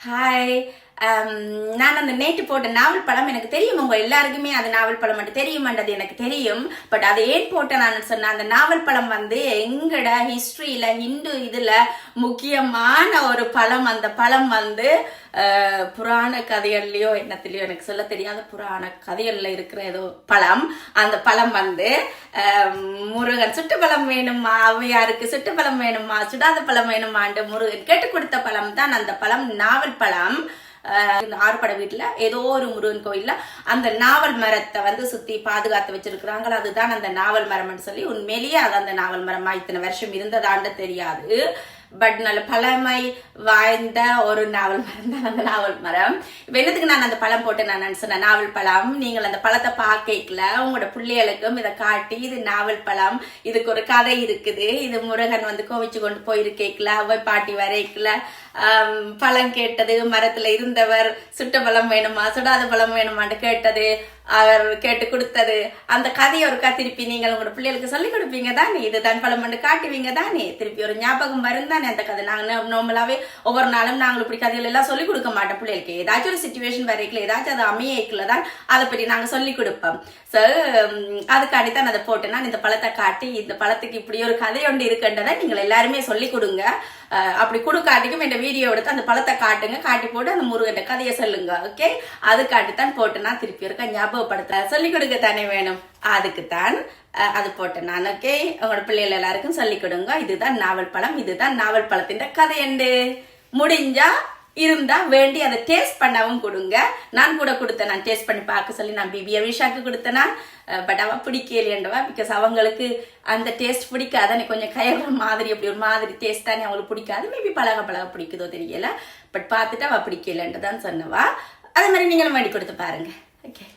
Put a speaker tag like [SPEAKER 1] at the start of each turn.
[SPEAKER 1] Hi. நான் அந்த நேற்று போட்ட நாவல் பழம் எனக்கு தெரியும். உங்க எல்லாருக்குமே அது நாவல் பழம் மட்டும் தெரியுமான்றது எனக்கு தெரியும். பட் அதை ஏன் போட்டேன் நான் சொன்ன, அந்த நாவல் பழம் எங்கட ஹிஸ்டரியில ஹிந்து இதுல முக்கியமான ஒரு பழம். அந்த பழம் புராண கதைகள்லயோ என்னத்திலயோ எனக்கு சொல்ல தெரியாத புராண கதைகள்ல இருக்கிற ஏதோ பழம். அந்த பழம் முருகன் சுட்டு பழம் வேணுமா, அவையாருக்கு சுட்டு பழம் வேணுமா, சுடாத பழம் வேணுமான்னு முருகன் கேட்டு கொடுத்த பழம் தான் அந்த பழம், நாவல் பழம். ஆறுபட வீட்டுல ஏதோ ஒரு முருகன் கோயில்ல அந்த நாவல் மரத்தை சுத்தி பாதுகாத்து வச்சிருக்கிறாங்க. அதுதான் அந்த நாவல் மரம்னு சொல்லி, உண்மையிலேயே அது அந்த நாவல் மரமா இத்தனை வருஷம் இருந்ததான்னு தெரியாது. பட் நல்ல பழமை வாய்ந்த ஒரு நாவல் மரம் தான் அந்த நாவல் மரம். இப்ப என்னத்துக்கு நான் அந்த பழம் போட்டு நான் சொன்ன, நாவல் பழம் நீங்கள் அந்த பழத்தை பார்க்கல உங்களோட பிள்ளைகளுக்கும் இதை காட்டி, இது நாவல் பழம், இதுக்கு ஒரு கதை இருக்குது, இது முருகன் கோவிச்சு கொண்டு போயிருக்கேக்கல, அவை பாட்டி வரைக்கல பழம் கேட்டது, மரத்துல இருந்தவர் சுட்ட பழம் வேணுமா சுடாத பழம் வேணுமான்னு கேட்டது, அவர் கேட்டு கொடுத்தது, அந்த கதையை ஒரு திருப்பி நீங்கள் உங்களோட பிள்ளைகளுக்கு சொல்லி கொடுப்பீங்க தானே, இது தன் பழம் காட்டுவீங்க தானே, திருப்பி ஒரு ஞாபகம் வரும் தானே அந்த கதை. நாங்க நார்மலாவே ஒவ்வொரு நாளும் நாங்கள் இப்படி கதைகள் எல்லாம் சொல்லிக் கொடுக்க மாட்டோம் பிள்ளைகளுக்கு. ஏதாச்சும் ஒரு சிச்சுவேஷன் வரைக்கல, ஏதாச்சும் அது அமையக்கல தான் அதை பற்றி நாங்க சொல்லி கொடுப்போம். சோ அதுக்காண்டித்தான் அதை போட்டு நான் இந்த பழத்தை காட்டி, இந்த பழத்துக்கு இப்படி ஒரு கதை ஒன்று இருக்குன்றதை நீங்கள் எல்லாருமே சொல்லி கொடுங்க. அப்படி கொடுக்காட்டிக்கும் இந்த வீடியோ எடுத்து அந்த பழத்தை காட்டுங்க, காட்டி போட்டு அந்த முருகன் கதையை சொல்லுங்க. ஓகே, அதுக்காட்டித்தான் போட்டு நான் திருப்பி இருக்க ஞாபகப்படுத்த சொல்லிக் கொடுக்க தானே வேணும், அதுக்குத்தான் அது போட்டேன் நான். ஓகே, உங்களோட பிள்ளைகள் எல்லாருக்கும் சொல்லிக் கொடுங்க. இதுதான் நாவல் பழம், இதுதான் நாவல் பழத்தின் கதை. என்று முடிஞ்சா இருந்தா வேண்டி அதை டேஸ்ட் பண்ணவும் கொடுங்க. நான் கூட கொடுத்தேன், நான் டேஸ்ட் பண்ணி பார்க்க சொல்லி நான் பிபி அவிஷாக்கு கொடுத்தேனா. பட் அவ பிடிக்கலையண்டவா, பிகாஸ் அவங்களுக்கு அந்த டேஸ்ட் பிடிக்காது. எனக்கு கொஞ்சம் கயற மாதிரி அப்படி ஒரு மாதிரி டேஸ்ட் தானே அவங்களுக்கு பிடிக்காது. மேபி பழக பிடிக்குதோ தெரியல. பட் பார்த்துட்டு அவ பிடிக்கலன்றதான் சொன்னவா. அதே மாதிரி நீங்களும் வேண்டி கொடுத்து பாருங்க. ஓகே.